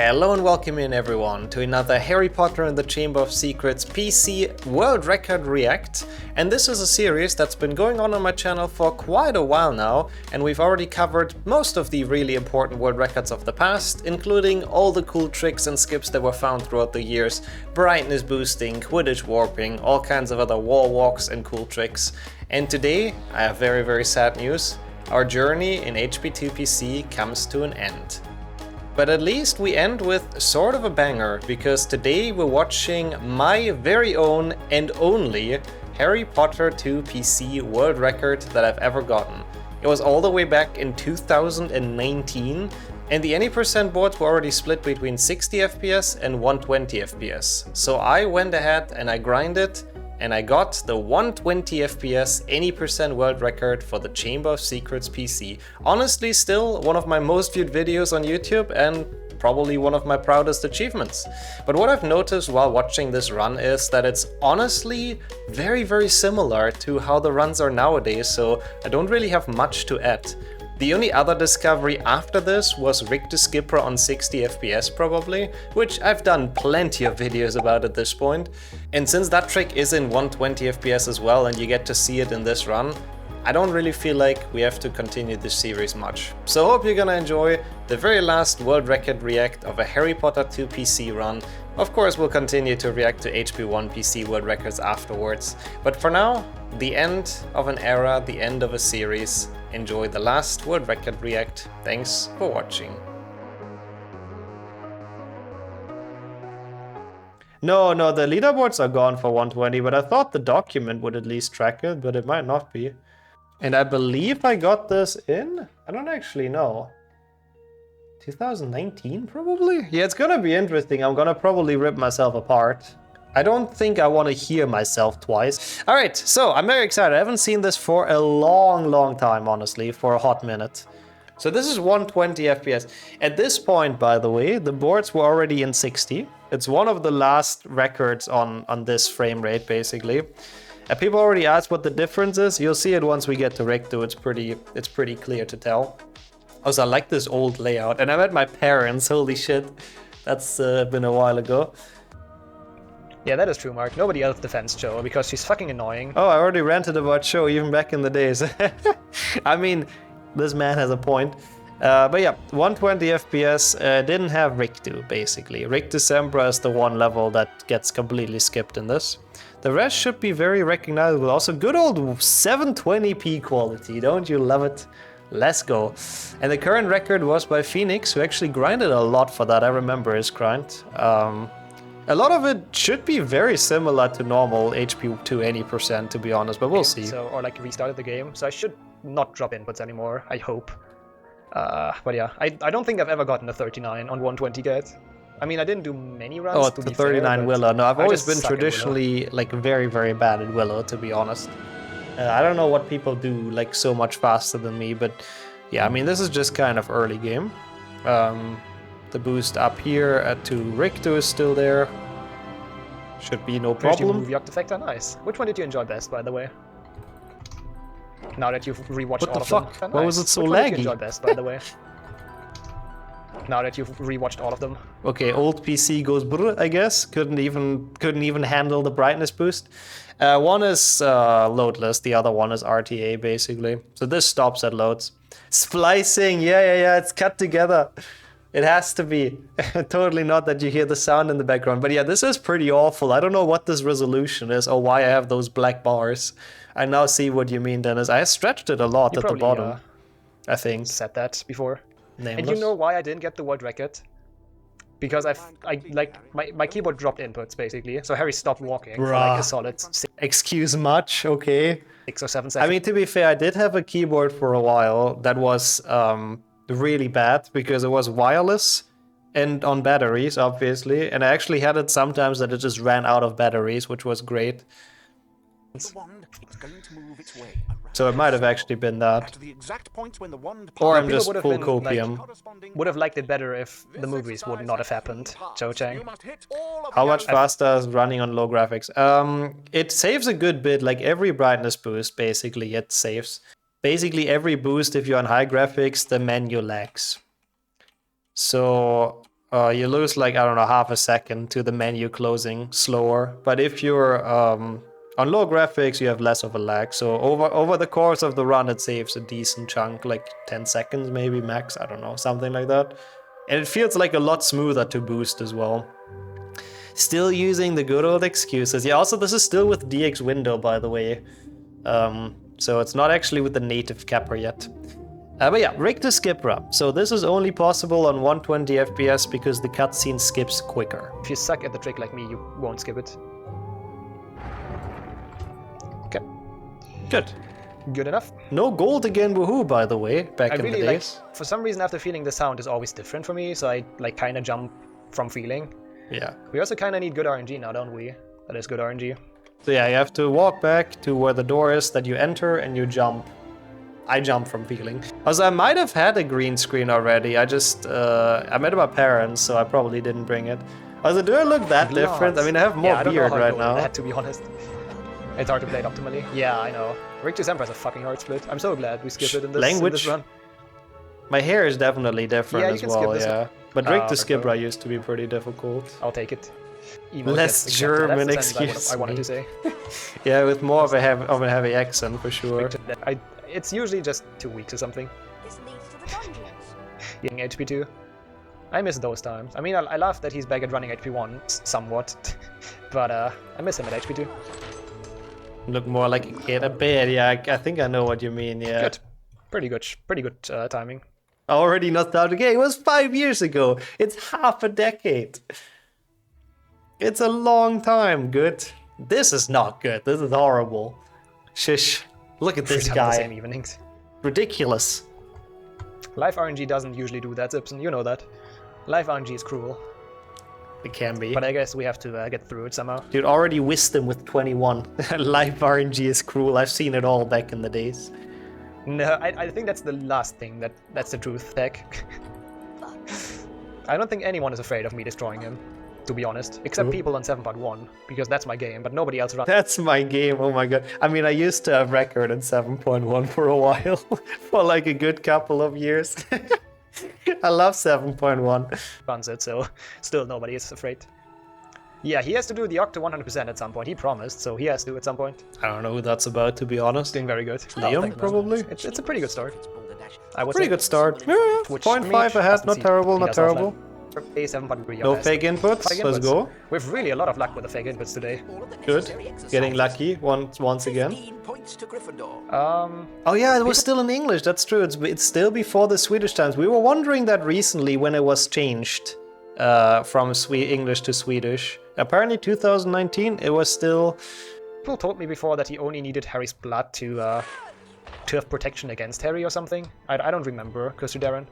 Hello and welcome in everyone to another Harry Potter and the Chamber of Secrets PC World Record React. And this is a series that's been going on my channel for quite a while now, and we've already covered most of the really important world records of the past, including all the cool tricks and skips that were found throughout the years, brightness boosting, Quidditch warping, all kinds of other wall walks and cool tricks. And today I have very sad news. Our journey in HP2 PC comes to an end. But at least we end with sort of a banger, because today we're watching my very own and only Harry Potter 2 PC world record that I've ever gotten. It was all the way back in 2019, and the any percent boards were already split between 60 FPS and 120 FPS. So I went ahead and I grinded, and I got the 120 FPS any percent world record for the Chamber of Secrets PC. Honestly, still one of my most viewed videos on YouTube and probably one of my proudest achievements. But what I've noticed while watching this run is that it's honestly very similar to how the runs are nowadays, so I don't really have much to add. The only other discovery after this was Rig to Skipper on 60 FPS probably, which I've done plenty of videos about at this point. And since that trick is in 120 FPS as well and you get to see it in this run, I don't really feel like we have to continue this series much. So I hope you're gonna enjoy the very last world record react of a Harry Potter 2 PC run. Of course we'll continue to react to HP1 PC world records afterwards. But for now, the end of an era, the end of a series. Enjoy the last world record react. Thanks for watching. No, the leaderboards are gone for 120, but I thought the document would at least track it, but it might not be. And I believe I got this in? I don't actually know. 2019 probably? Yeah, it's gonna be interesting. I'm gonna probably rip myself apart. I don't think I want to hear myself twice. Alright, so I'm very excited. I haven't seen this for a long time, honestly, for a hot minute. So this is 120 FPS. At this point, by the way, the boards were already in 60. It's one of the last records on this frame rate, basically. People already asked what the difference is. You'll see it once we get to Ricto. It's pretty clear to tell. Also, I like this old layout. And I met my parents, holy shit. That's been a while ago. Yeah, that is true, Mark. Nobody else defends Cho because she's fucking annoying. Oh, I already ranted about Cho even back in the days. I mean, this man has a point. But yeah, 120 FPS didn't have Rictu, basically. Rictu Sempra is the one level that gets completely skipped in this. The rest should be very recognizable. Also, good old 720p quality, don't you love it? Let's go. And the current record was by Phoenix, who actually grinded a lot for that. I remember his grind. A lot of it should be very similar to normal HP2 any percent, to be honest, but we'll see. So, or like restarted the game, so I should not drop inputs anymore, I hope. But yeah, I don't think I've ever gotten a 39 on 120 yet. I mean, I didn't do many runs. Oh, the 39 Willow. No, I've always been traditionally like very bad at Willow, to be honest. I don't know what people do like so much faster than me, but yeah, I mean, this is just kind of early game. The boost up here to Ricto is still there. Should be no problem. Movie Octafecta, nice. Which one did you enjoy best, by the way? Now that you've rewatched all of them. What the fuck? Why was it so laggy? Which one did you enjoy best, by the way? Now that you've rewatched all of them. Okay, old PC goes brr, I guess. Couldn't even handle the brightness boost. One is loadless, the other one is RTA basically. So this stops at loads. Splicing, yeah, it's cut together. It has to be. Totally not that you hear the sound in the background. But yeah, this is pretty awful. I don't know what this resolution is or why I have those black bars. I now see what you mean, Dennis. I stretched it a lot at the bottom, I think. Said that before. Nameless. And you know why I didn't get the world record? Because I like my keyboard dropped inputs basically. So Harry stopped walking for like a solid excuse much, okay. 6 or 7 seconds. I mean, to be fair, I did have a keyboard for a while that was really bad because it was wireless and on batteries, obviously. And I actually had it sometimes that it just ran out of batteries, which was great. So it might have actually been that. Or I'm just full copium. Would have liked it better if the movies would not have happened, Cho Chang. How much faster is running on low graphics? It saves a good bit, like every brightness boost basically it saves. Basically every boost if you're on high graphics, the menu lags. So you lose like, I don't know, half a second to the menu closing slower. But if you're on low graphics, you have less of a lag. So over the course of the run, it saves a decent chunk, like 10 seconds maybe max, I don't know, something like that. And it feels like a lot smoother to boost as well. Still using the good old excuses. Yeah, also this is still with DX window, by the way. So it's not actually with the native capper yet. But yeah, rig to skip run. So this is only possible on 120 FPS because the cutscene skips quicker. If you suck at the trick like me, you won't skip it. Okay. Good. Good enough. No gold again, woohoo, by the way, back in the days. For some reason, after feeling the sound is always different for me, so I like kind of jump from feeling. Yeah. We also kind of need good RNG now, don't we? That is good RNG. So yeah, you have to walk back to where the door is that you enter and you jump. I jump from feeling. Also, I might have had a green screen already. I just, I met my parents, so I probably didn't bring it. Also, do I look that different? I mean, I have more beard right now. That, to be honest. It's hard to play it optimally. Yeah, I know. Rig to Semper is a fucking hard split. I'm so glad we skipped it in this run. My hair is definitely different as well, yeah. But rig to skipper used to be pretty difficult. I'll take it. Less German excuse. I wanted to say. Yeah, with more of a heavy accent for sure. It's usually just 2 weeks or something. This leads to the dungeons. Getting HP 2. I miss those times. I mean, I love that he's back at running HP 1 somewhat, but I miss him at HP 2. Look more like a kid a bit. Yeah, I think I know what you mean. Yeah. Good. Pretty good timing. Already nostalgic. Yeah, it was 5 years ago. It's half a decade. It's a long time. Good. This is not good. This is horrible. Shish. Look at this guy. The same evenings. Ridiculous. Live RNG doesn't usually do that, Zipson. You know that. Live RNG is cruel. It can be. But I guess we have to get through it somehow. Dude, already wisdom with 21. Live RNG is cruel. I've seen it all back in the days. No, I think that's the last thing. That's the truth, Tech. I don't think anyone is afraid of me destroying him, to be honest. Except people on 7.1, because that's my game, but nobody else runs. That's my game, oh my god. I mean, I used to have record in 7.1 for a while. For like a good couple of years. I love 7.1. Runs it, so still nobody is afraid. Yeah, he has to do the Octa 100% at some point. He promised, so he has to at some point. I don't know who that's about, to be honest. Doing very good. Liam, probably? It's a pretty good start. Pretty good start. Yeah, 0.5 ahead, not terrible, not terrible. No fake inputs, let's go. We've really a lot of luck with the fake inputs today. Good. Getting lucky once again. Oh yeah, it was still in English, that's true. It's still before the Swedish times. We were wondering that recently when it was changed from English to Swedish. Apparently 2019, it was still... People told me before that he only needed Harry's blood to have protection against Harry or something. I don't remember, Custer Darren.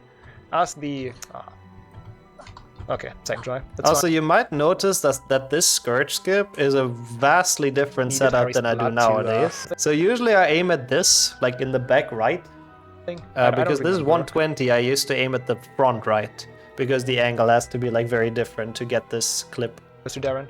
Ask the... Okay, second try. That's also, fine. You might notice that this Scourge skip is a vastly different setup than I do nowadays. So usually I aim at this, like in the back right. Because this is 120, I used to aim at the front right. Because the angle has to be like very different to get this clip. Mr. Darren,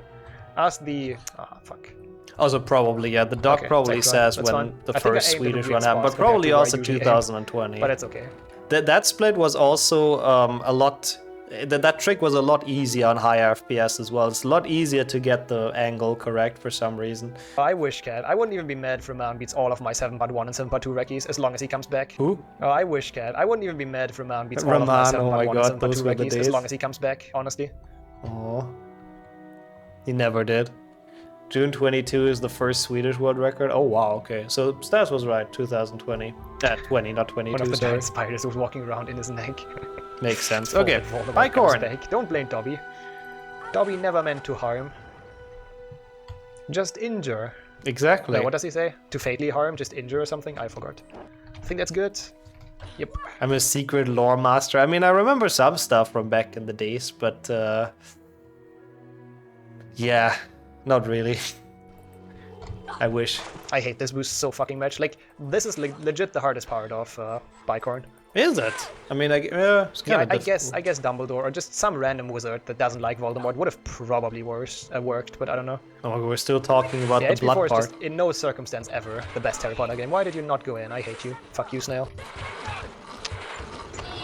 ask the... fuck. Also probably, yeah, the doc probably says when the first Swedish run happened, but probably also 2020. But it's okay. That split was also a lot... That trick was a lot easier on higher FPS as well. It's a lot easier to get the angle correct for some reason. I wish, Cat. I wouldn't even be mad if Ramon beats all of my 7.1 and 7.2 recce's as long as he comes back. Who? Oh, I wish, Cat. I wouldn't even be mad if Ramon beats all of my 7.1 and 7.2 recce's as long as he comes back, honestly. Oh. He never did. June 22 is the first Swedish world record. Oh wow, okay. So Stas was right, 2020. 20, not 22, One of the sorry. giant spiders was walking around in his neck. Makes sense. Okay, Bicorn. Don't blame Dobby. Dobby never meant to harm. Just injure. Exactly. No, what does he say? To fatally harm, just injure or something? I forgot. I think that's good. Yep. I'm a secret lore master. I mean, I remember some stuff from back in the days, but yeah, not really. I wish. I hate this boost so fucking much. Like, this is legit the hardest part of Bicorn. Is it? I mean, I guess Dumbledore or just some random wizard that doesn't like Voldemort would have probably worked, but I don't know. Oh, we're still talking about the blood HP4 is part. Just, in no circumstance ever, the best Harry Potter game. Why did you not go in? I hate you. Fuck you, Snail.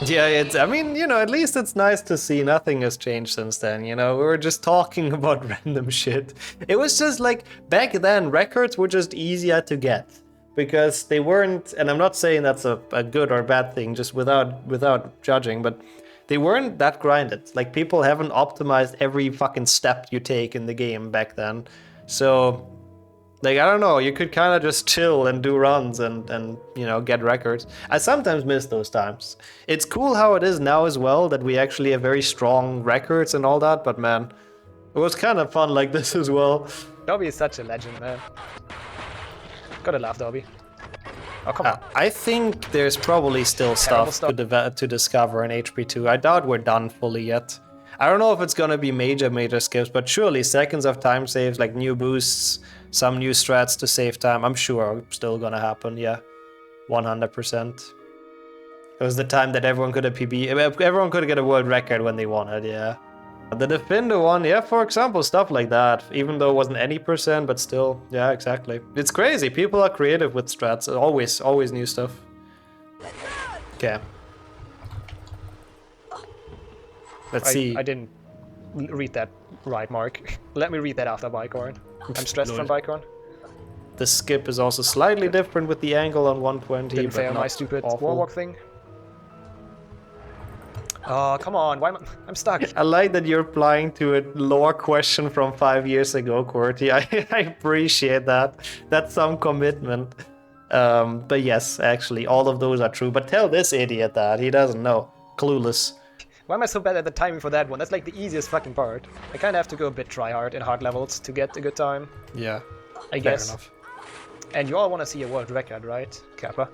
Yeah, it's, I mean, you know, at least it's nice to see nothing has changed since then, you know? We were just talking about random shit. It was just like, back then, records were just easier to get. Because they weren't, and I'm not saying that's a good or bad thing, just without judging, but they weren't that grinded. Like, people haven't optimized every fucking step you take in the game back then. So, like, I don't know, you could kind of just chill and do runs and, you know, get records. I sometimes miss those times. It's cool how it is now as well, that we actually have very strong records and all that, but man, it was kind of fun like this as well. Dobby is such a legend, man. Gotta laugh, Dobby. Oh, come on. I think there's probably still stuff to discover in HP2. I doubt we're done fully yet. I don't know if it's gonna be major skips, but surely seconds of time saves, like new boosts, some new strats to save time, I'm sure are still gonna happen, yeah. 100%. It was the time that everyone could have PB, everyone could get a world record when they wanted, yeah. The Defender one, yeah, for example, stuff like that. Even though it wasn't any percent, but still, yeah, exactly. It's crazy, people are creative with strats, always new stuff. Okay. Let's see. I didn't read that right, Mark. Let me read that after Bicorn. I'm stressed from Bicorn. The skip is also slightly different with the angle on 120. Didn't fail my stupid warwalk thing. Oh, come on, why am I'm stuck. I like that you're applying to a lore question from 5 years ago, Qwerty. I appreciate that. That's some commitment. But yes, actually, all of those are true. But tell this idiot that. He doesn't know. Clueless. Why am I so bad at the timing for that one? That's like the easiest fucking part. I kind of have to go a bit try-hard in hard levels to get a good time. Yeah, I guess. Enough. And you all want to see a world record, right, Kappa?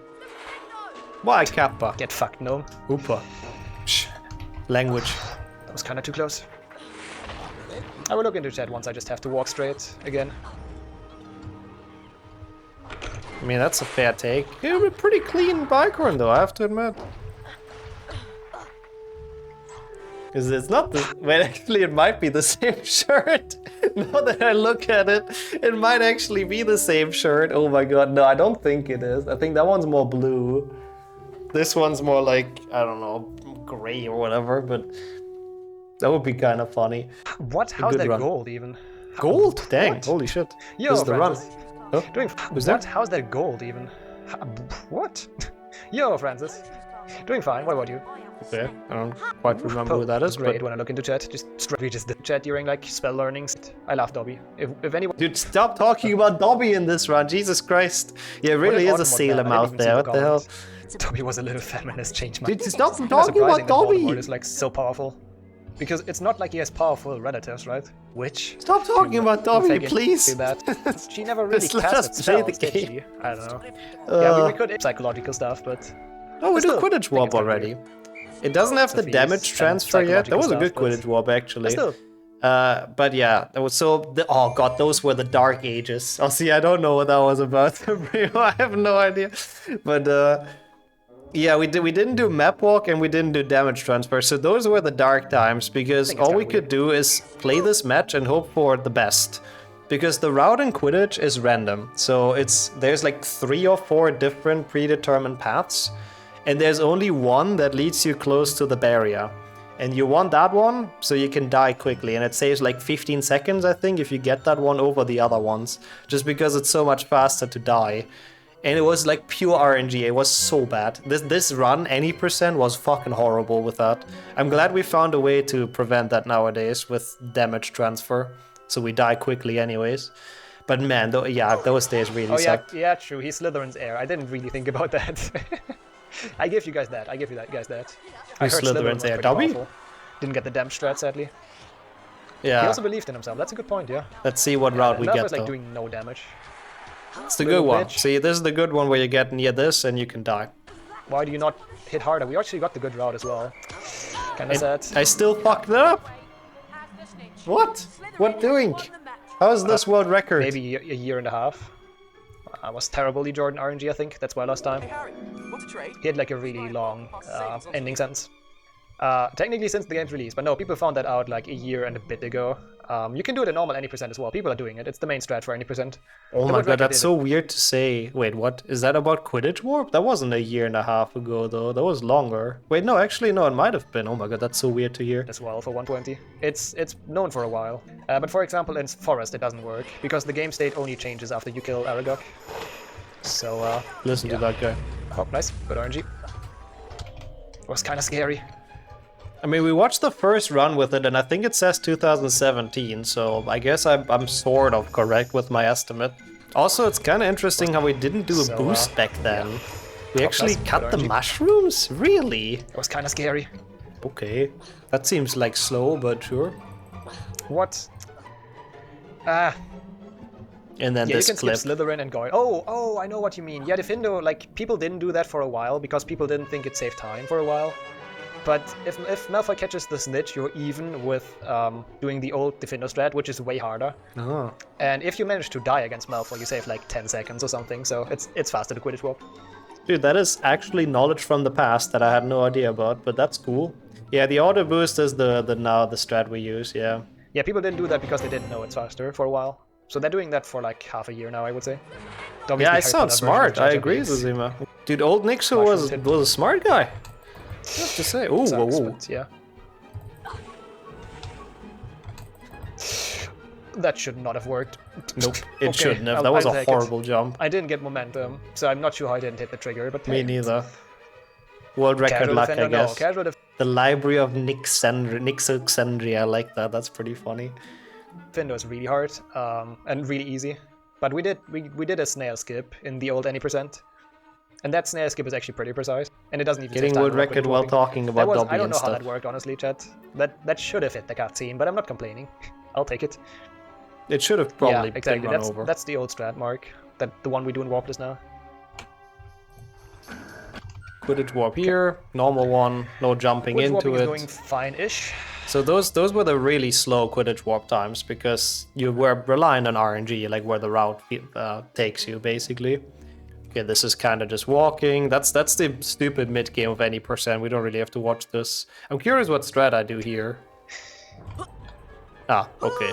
Why Kappa? Get fucked, gnome. Oopa. Language. That was kind of too close. I will look into chat once I just have to walk straight again. I mean, that's a fair take. It was a pretty clean Bicorn though, I have to admit. Because it's not the... Well, actually, it might be the same shirt. Now that I look at it, it might actually be the same shirt. Oh my god, no, I don't think it is. I think that one's more blue. This one's more like, I don't know, gray or whatever, but that would be kind of funny. What? How's that gold even? Gold? Dang, what? Holy shit. Yo, this is the run. Oh, doing what? That? How's that gold even? What? Yo, Francis. Doing fine, what about you? Okay, I don't quite remember who that is, great but... when I look into chat, we just did chat during like spell learnings. I love Dobby. If anyone... Dude, stop talking about Dobby in this run, Jesus Christ. Yeah, it really is a Salem out there, what the hell? Dobby was a little feminist change, man. Dude, stop talking about Dobby! Is like so powerful. Because it's not like he has powerful relatives, right? Which... Stop talking about Dobby, please! That. She never really casted spells, did she? I don't know. Yeah, we could psychological stuff, but... Oh, we do Quidditch Warp already. It doesn't have the damage transfer yet. That was a good Quidditch Warp, actually. But yeah, that was so... Oh god, those were the Dark Ages. Oh, see, I don't know what that was about. I have no idea. But yeah, we didn't do map walk and we didn't do damage transfer. So those were the dark times, because all we could do is play this match and hope for the best. Because the route in Quidditch is random. So there's like 3 or 4 different predetermined paths. And there's only one that leads you close to the barrier. And you want that one so you can die quickly. And it saves like 15 seconds, I think, if you get that one over the other ones. Just because it's so much faster to die. And it was like pure RNG, it was so bad. This run, any percent, was fucking horrible with that. I'm glad we found a way to prevent that nowadays with damage transfer. So we die quickly anyways. But man, yeah, those days really sucked. Yeah, true, he's Slytherin's heir. I didn't really think about that. I give you guys that. I give you guys that. I heard Slytherin's heir. Dobby? Didn't get the damage strat, sadly. Yeah. He also believed in himself. That's a good point, yeah. Let's see what route we get, was like though. doing no damage. It's the good one. See, this is the good one where you get near this and you can die. Why do you not hit harder? We actually got the good route as well. Kinda sad. I still fucked it up? What? What doing? How is this world record? Maybe a year and a half. I was terribly Jordan RNG, I think. That's why last time. He had like a really long ending sentence. Technically since the game's release, but no, people found that out like a year and a bit ago. You can do it in normal any percent as well. People are doing it. It's the main strat for any percent. Oh my god, that's so weird to say. Wait, what? Is that about Quidditch Warp? That wasn't a year and a half ago, though. That was longer. Wait, no, actually, no, it might have been. Oh my god, that's so weird to hear. As well for 120. It's known for a while. But for example, in Forest, it doesn't work, because the game state only changes after you kill Aragog. So, Listen to that guy. Oh, nice. Good RNG. It was kind of scary. I mean, we watched the first run with it, and I think it says 2017, so I guess I'm sort of correct with my estimate. Also, it's kind of interesting how we didn't do a boost back then. Yeah. We actually cut the mushrooms? Really? It was kind of scary. Okay. That seems like slow, but sure. What? And then yeah, this you can clip. skip Slytherin and go, oh, I know what you mean. Yeah, Diffindo, like, people didn't do that for a while, because people didn't think it saved time for a while. But if Malfoy catches the snitch, you're even with doing the old Diffindo strat, which is way harder. Oh. And if you manage to die against Malfoy, you save like 10 seconds or something, so it's faster to Quidditch Warp. Dude, that is actually knowledge from the past that I had no idea about, but that's cool. Yeah, the auto boost is the strat we use, yeah. Yeah, people didn't do that because they didn't know it's faster for a while. So they're doing that for like half a year now, I would say. Yeah, I sound smart, I agree, Zuzima. Dude, old Nixu was a smart guy. I have to say. Ooh, whoa. Yeah. That should not have worked. Nope, it shouldn't have. That was a horrible jump. I didn't get momentum, so I'm not sure how I didn't hit the trigger, but... Me neither. World record luck, I guess. The Library of Nixoxandria, I like that. That's pretty funny. Diffindo is really hard, and really easy. But we did a snail skip in the old any percent. And that snail skip is actually pretty precise, and it doesn't even getting world record while talking about Dobby and stuff. I don't know how that worked, honestly, chat. That should have hit the cutscene, but I'm not complaining. I'll take it. It should have probably exactly. been run over. That's the old strat, Mark. The one we do in Warpless now. Quidditch Warp here, normal one, no jumping Quidditch into it. Going fine-ish. So those were the really slow Quidditch Warp times, because you were relying on RNG, like where the route takes you, basically. Okay, this is kind of just walking. That's the stupid mid-game of any percent. We don't really have to watch this. I'm curious what strat I do here. Ah, okay.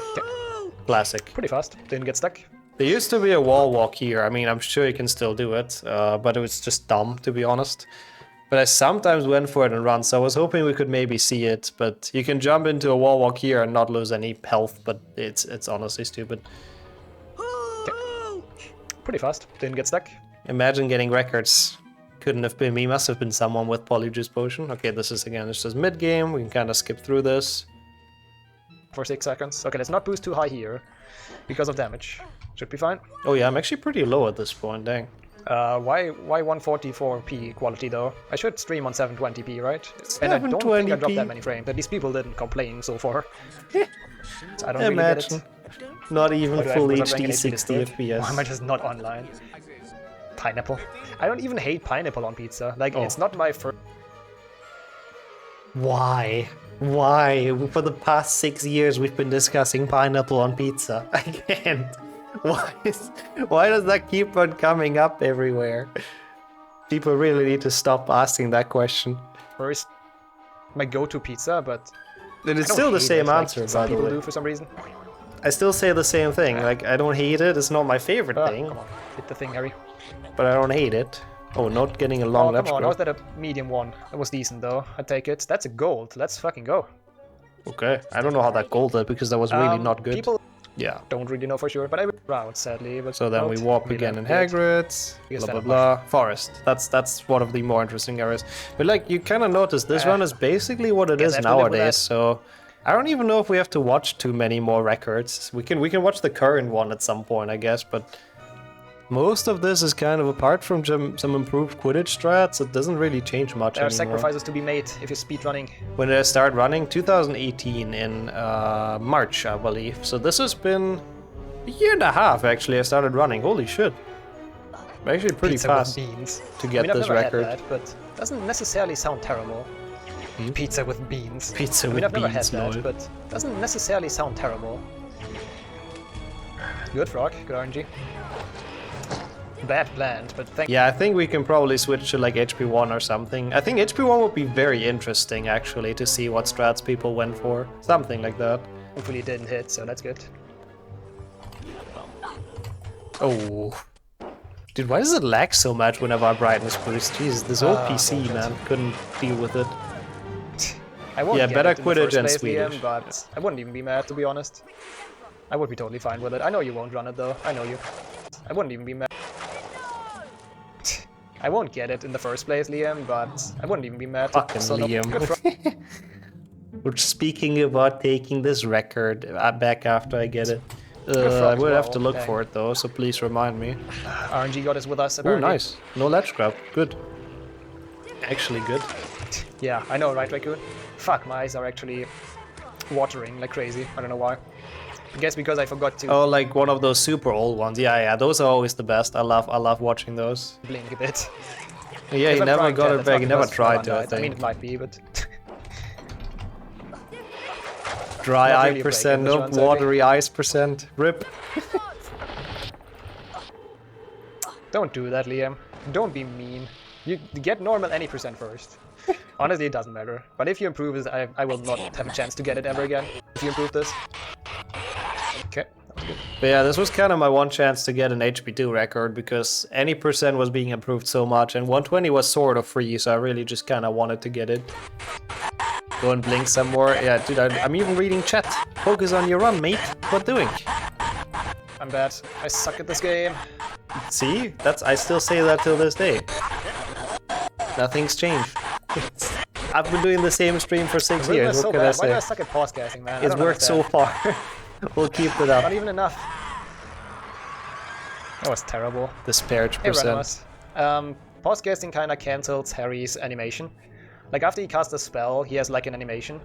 Classic. Pretty fast. Didn't get stuck. There used to be a wall walk here. I mean, I'm sure you can still do it, but it was just dumb, to be honest. But I sometimes went for it and run, so I was hoping we could maybe see it. But you can jump into a wall walk here and not lose any health, but it's honestly stupid. Okay. Pretty fast. Didn't get stuck. Imagine getting records. Couldn't have been me, must have been someone with Polyjuice Potion. Okay, this is again, it's just mid-game. We can kind of skip through this. For 6 seconds. Okay, let's not boost too high here because of damage. Should be fine. Oh yeah, I'm actually pretty low at this point, dang. Why 144p quality though? I should stream on 720p, right? 720p. And I don't think I dropped that many frames. At least people didn't complain so far. So I don't really get it. Not even full HD 60 FPS. Why am I just not online? Pineapple. I don't even hate pineapple on pizza. Like, it's not my first... Why? Why? For the past 6 years we've been discussing pineapple on pizza. I can't. Why does that keep on coming up everywhere? People really need to stop asking that question. First, my go-to pizza, but... It is still the same answer, like some by the way. people do for some reason. I still say the same thing. Like, I don't hate it. It's not my favorite thing. Come on. Hit the thing, Harry. But I don't hate it. Oh, not getting a long left. Come on, how was that a medium one? That was decent though. I take it. That's a gold. Let's fucking go. Okay, I don't know how that gold did because that was really not good. People yeah. don't really know for sure, but I would route sadly. But so then we warp again in Hagrid's. Blah blah blah. Forest. That's one of the more interesting areas. But like you kind of notice, this run is basically what it is nowadays. So I don't even know if we have to watch too many more records. We can watch the current one at some point, I guess, but. Most of this is kind of, apart from some improved Quidditch strats, it doesn't really change much anymore. There are sacrifices to be made if you're speedrunning. When did I start running? 2018 in March, I believe. So this has been a year and a half, actually, I started running. Holy shit. I'm actually pretty Pizza fast with beans. to get this I've never record. Had that, but doesn't necessarily sound terrible. Pizza with beans. Pizza with I've never beans, had that, but doesn't necessarily sound terrible. Good frog, good RNG. Bad planned, but thank Yeah, I think we can probably switch to like HP1 or something. I think HP1 would be very interesting actually to see what strats people went for. Something like that. Hopefully it didn't hit, so that's good. Oh. Dude, why does it lag so much whenever I brightness boost? Jesus, this old PC, man, couldn't deal with it. I won't Yeah, get better it in quit the it first than place, Swedish. Liam, but I wouldn't even be mad, to be honest. I would be totally fine with it. I know you won't run it, though. I know you. I wouldn't even be mad. I won't get it in the first place, Liam, but I wouldn't even be mad. Fucking Liam. We're speaking about taking this record back after I get it. I will have to look for it though, so please remind me. RNG God is with us, Oh, apparently. nice. No ledge grab. Good. Actually good. Yeah, I know, right, Raccoon? Fuck, my eyes are actually watering like crazy. I don't know why. I guess because I forgot to Oh, like one of those super old ones. Yeah, yeah, those are always the best. I love watching those. blink a bit. Yeah, If you I'm never trying got to, it that's back. not You never because tried Speedrun to, I died. I mean, think. it might be, but... Dry Not eye really a break percent, in this no run, sadly. watery eyes percent. Rip. Don't do that, Liam. Don't be mean. You get normal any percent first. Honestly, it doesn't matter. But if you improve this, I will not have a chance to get it ever again. If you improve this. Okay, that was good. But yeah, this was kind of my one chance to get an HP2 record because any percent was being improved so much and 120 was sort of free, so I really just kind of wanted to get it. Go and blink some more. Yeah, dude, I'm even reading chat. Focus on your run, mate. What doing? I'm bad. I suck at this game. See? I still say that till this day. Nothing's changed. I've been doing the same stream for 6 Rhythm years. is What so can I bad. Why do I say? suck at pause casting, man? I It's don't worked so understand. far. We'll keep it Not up. even enough. That was terrible. Disparage Hey, percent. Randomus. Pause casting kinda cancels Harry's animation. Like after he casts a spell, he has like an animation.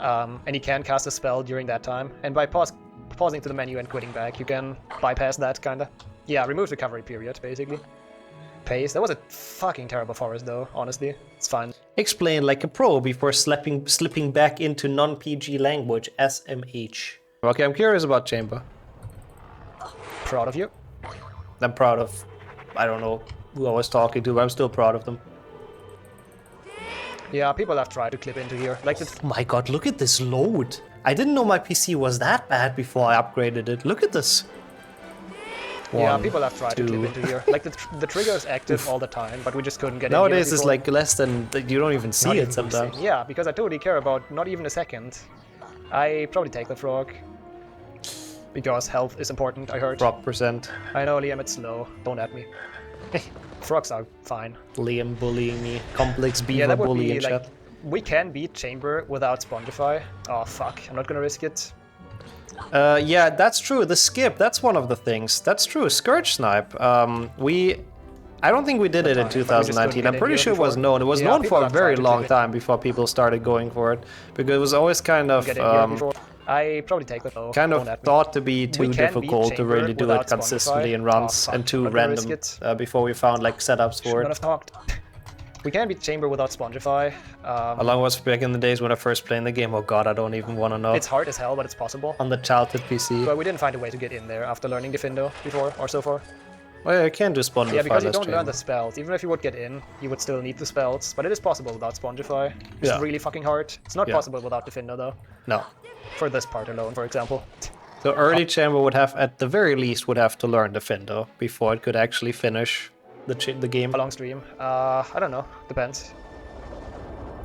And he can cast a spell during that time. And by pausing to the menu and quitting back, you can bypass that kinda. Yeah, remove recovery period, basically. Pace. That was a fucking terrible forest though, honestly. It's fine. Explain like a pro before slipping back into non-PG language, SMH. Okay, I'm curious about Chamber. Proud of you. I'm proud of, I don't know who I was talking to, but I'm still proud of them. Yeah, people have tried to clip into here. Like the Oh my god, look at this load. I didn't know my PC was that bad before I upgraded it. Look at this. yeah, One, people have tried to two. clip into here. Like the trigger is active all the time, but we just couldn't get Nowadays in here it's before. like less than, you don't even see Not it even boosting. sometimes. Yeah, because I totally care about not even a second. I probably take the frog. Because health is important, I heard. Drop percent. I know, Liam, it's slow. Don't at me. Frogs are fine. Liam bullying me. Complex Yeah, beaver that would bully be in like... chat. We can beat Chamber without Spongify. Oh, fuck. I'm not gonna risk it. Yeah, that's true. The skip, that's one of the things. That's true. Scourge Snipe. I don't think we did it in But we just couldn't 2019. get I'm in pretty here sure it was before. known. It was Yeah, known people for a have very tried to long clip it. time before people started going for it. Because it was always kind of Get in here before. I probably take the though. Don't at me. thought to be too We can beat difficult to Chamber really do it without consistently Spongify. in runs Oh, fuck. and too Not gonna risk random it. before we found like setups Should for not it. have talked. We can beat Chamber without Spongify. Along was back in the days when I first played the game. Oh god, I don't even want to know. It's hard as hell, but it's possible. On the childhood PC. But we didn't find a way to get in there after learning Diffindo before, or so far. Oh yeah, you can do Spongify. Yeah, because you less don't learn the Chamber. spells. Even if you would get in, you would still need the spells. But it is possible without Spongify. It's Yeah. really fucking hard. It's not Yeah. possible without Diffindo, though. No. For this part alone, for example. So early Chamber would have, at the very least, would have to learn Diffindo before it could actually finish the game. A long stream. I don't know. Depends.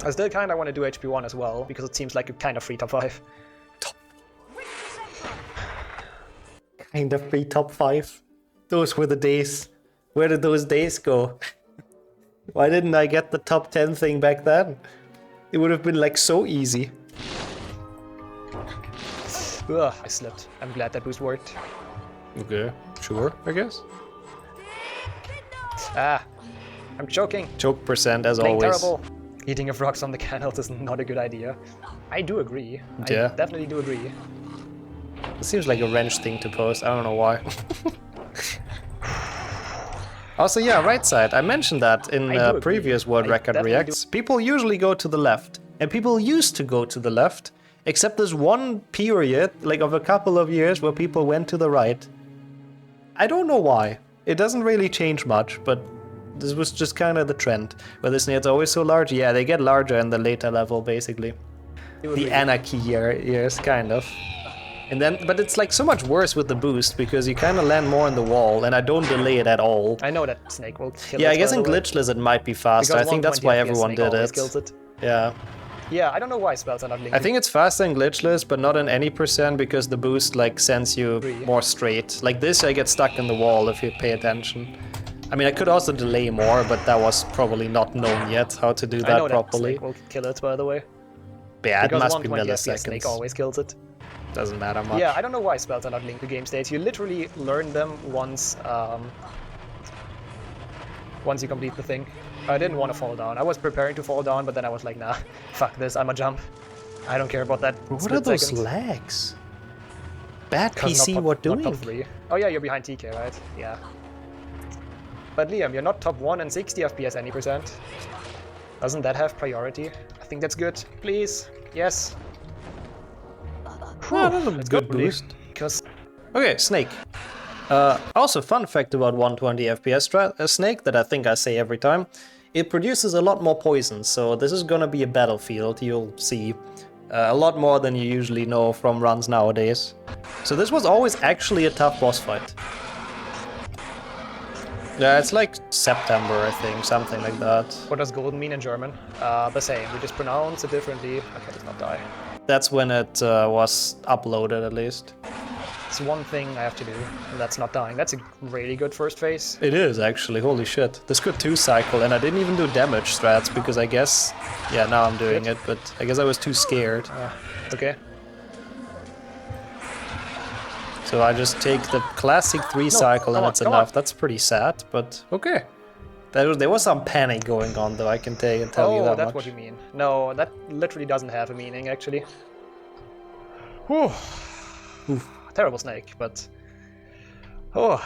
I still kind of want to do HP1 as well, because it seems like a kind of free top 5. Kind of free top 5. Those were the days. Where did those days go? Why didn't I get the top 10 thing back then? It would have been like so easy. Ugh, I slipped. I'm glad that boost worked. Okay, sure, I guess. Ah, I'm choking. Choke percent as Playing always. terrible. Eating of rocks on the candles is not a good idea. I do agree. Yeah. I definitely do agree. It seems like a wrench thing to post. I don't know why. Also, yeah, right side. I mentioned that in I do agree. previous world I record definitely reacts. People usually go to the left, and people used to go to the left, except there's one period, like of a couple of years, where people went to the right. I don't know why. It doesn't really change much, but this was just kind of the trend. Where the snails are always so large, yeah, they get larger in the later level, basically. the anarchy years, kind of. And then, but it's like so much worse with the boost because you kind of land more on the wall, and I don't delay it at all. I know that Snake will kill it. Yeah, I guess in glitchless it might be faster. I think that's why everyone did it. Kills it. Yeah. Yeah, I don't know why spells are not linked. I think it's faster in glitchless, but not in any percent because the boost like sends you more straight. Like this, I get stuck in the wall if you pay attention. I mean, I could also delay more, but that was probably not known yet how to do that properly. Snake will kill it, by the way. Yeah, it must be FPS milliseconds. Snake always kills it. Doesn't matter much. Yeah, I don't know why spells are not linked to game states. You literally learn them once once you complete the thing. I didn't want to fall down. I was preparing to fall down, but then I was like, nah, fuck this, I'ma jump. I don't care about that. What are those lags? Bad PC, what doing? Top 3. Oh yeah, you're behind TK, right? Yeah. But Liam, you're not top 1 and 60 FPS any percent. Doesn't that have priority? I think that's good. Please. Yes. Well, that's a good boost. Because... Okay, Snake. Also, fun fact about 120 FPS Snake that I think I say every time. It produces a lot more poison, so this is gonna be a battlefield, you'll see. A lot more than you usually know from runs nowadays. So this was always actually a tough boss fight. Yeah, it's like September, I think, something like that. What does golden mean in German? The same, we just pronounce it differently. Okay, let's not die. That's when it was uploaded, at least. It's one thing I have to do, and that's not dying. That's a really good first phase. It is, actually, holy shit. This could 2-cycle, and I didn't even do damage strats, because I guess... Yeah, now I'm doing it, but I guess I was too scared. Okay. So I just take the classic 3-cycle and it's enough. That's pretty sad, but okay. There was some panic going on, though, I can tell you that much. Oh, that's what you mean. No, that literally doesn't have a meaning, actually. Whew. Oof. Terrible Snake, but... Oh.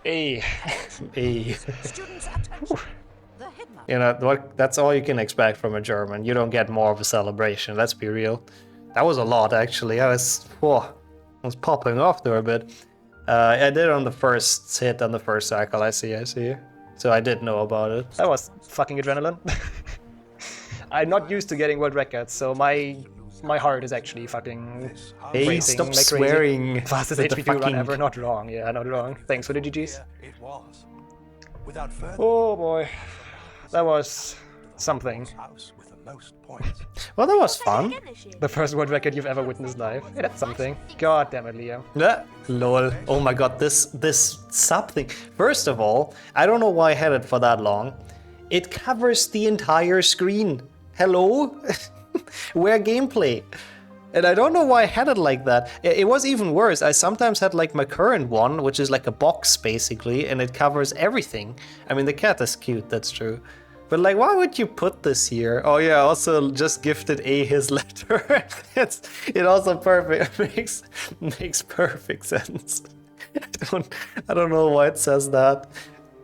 Hey. Hey. You know, that's all you can expect from a German. You don't get more of a celebration, let's be real. That was a lot, actually. I was popping off there a bit. I did it on the first hit on the first cycle, I see. So I did know about it. That was fucking adrenaline. I'm not used to getting world records, so my heart is actually fucking Hey, stop like swearing. Crazy. Fastest HP2 run ever, not wrong. Yeah, not wrong. Thanks for the GGs. Oh boy. That was something. Well, that was fun. The first world record you've ever witnessed live. Hey, that's something. God damn it, Liam. Yeah. Lol. Oh my god, this sub thing. First of all, I don't know why I had it for that long. It covers the entire screen. Hello? Where gameplay? And I don't know why I had it like that. It was even worse. I sometimes had like my current one, which is like a box basically, and it covers everything. I mean, the cat is cute, that's true. But like, why would you put this here? Oh yeah, also just gifted his letter. It also makes perfect sense. I don't know why it says that,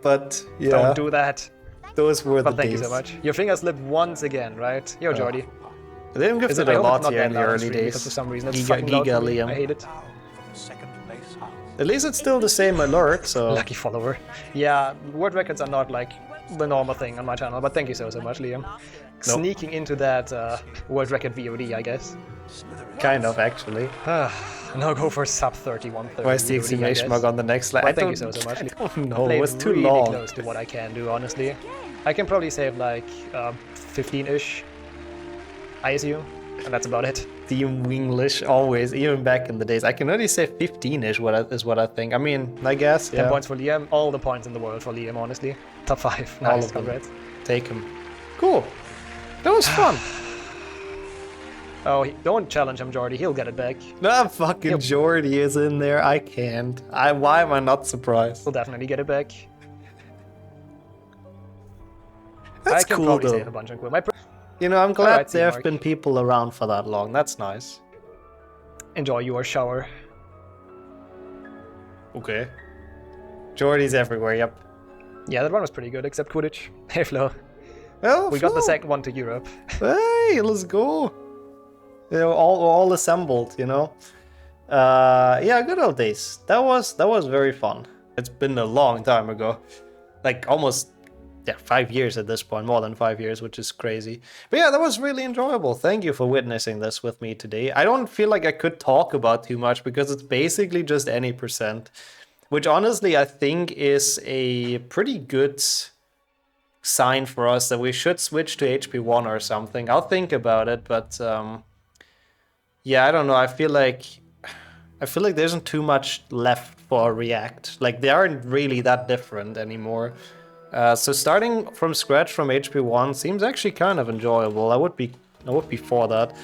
but yeah. Don't do that. Those were the days. Thank you so much. Your finger slipped once again, right? Yo, Jordy. They didn't gift it a lot here in the early days. Because for some reason it's fucking loud for me. I hate it. At least it's still the same alert, so... Lucky follower. Yeah, world records are not like the normal thing on my channel, but thank you so much, Liam. Nope. Sneaking into that world record VOD, I guess. Kind of, actually. Now go for sub 3130. Where's the exclamation mark on the next slide? Well, thank you so much. No, it was too long. Really close to what I can do, honestly. I can probably save like 15-ish, I assume, and that's about it. Team Winglish, always, even back in the days. I can only say 15-ish is what I think. I mean, I guess, 10 points for Liam, all the points in the world for Liam, honestly. Top 5, nice, congrats. Take him. Cool. That was fun. Oh, don't challenge him, Jordy, he'll get it back. Nah, fucking Jordy is in there, I can't. Why am I not surprised? He'll definitely get it back. That's cool, though. I can probably save a bunch and quit. You know, I'm glad there have been people around for that long. That's nice. Enjoy your shower. Okay. Jordy's everywhere, yep. Yeah, that one was pretty good, except Quidditch. Hey, Flo. Oh, we got the second one to Europe. Hey, let's go. You know, all assembled, you know. Yeah, good old days. That was very fun. It's been a long time ago. Like almost yeah, 5 years at this point, more than 5 years, which is crazy. But yeah, that was really enjoyable. Thank you for witnessing this with me today. I don't feel like I could talk about too much because it's basically just any percent, which honestly I think is a pretty good sign for us that we should switch to HP1 or something. I'll think about it, but yeah, I don't know. I feel like there isn't too much left for React. Like, they aren't really that different anymore. So starting from scratch from HP1 seems actually kind of enjoyable. I would be for that.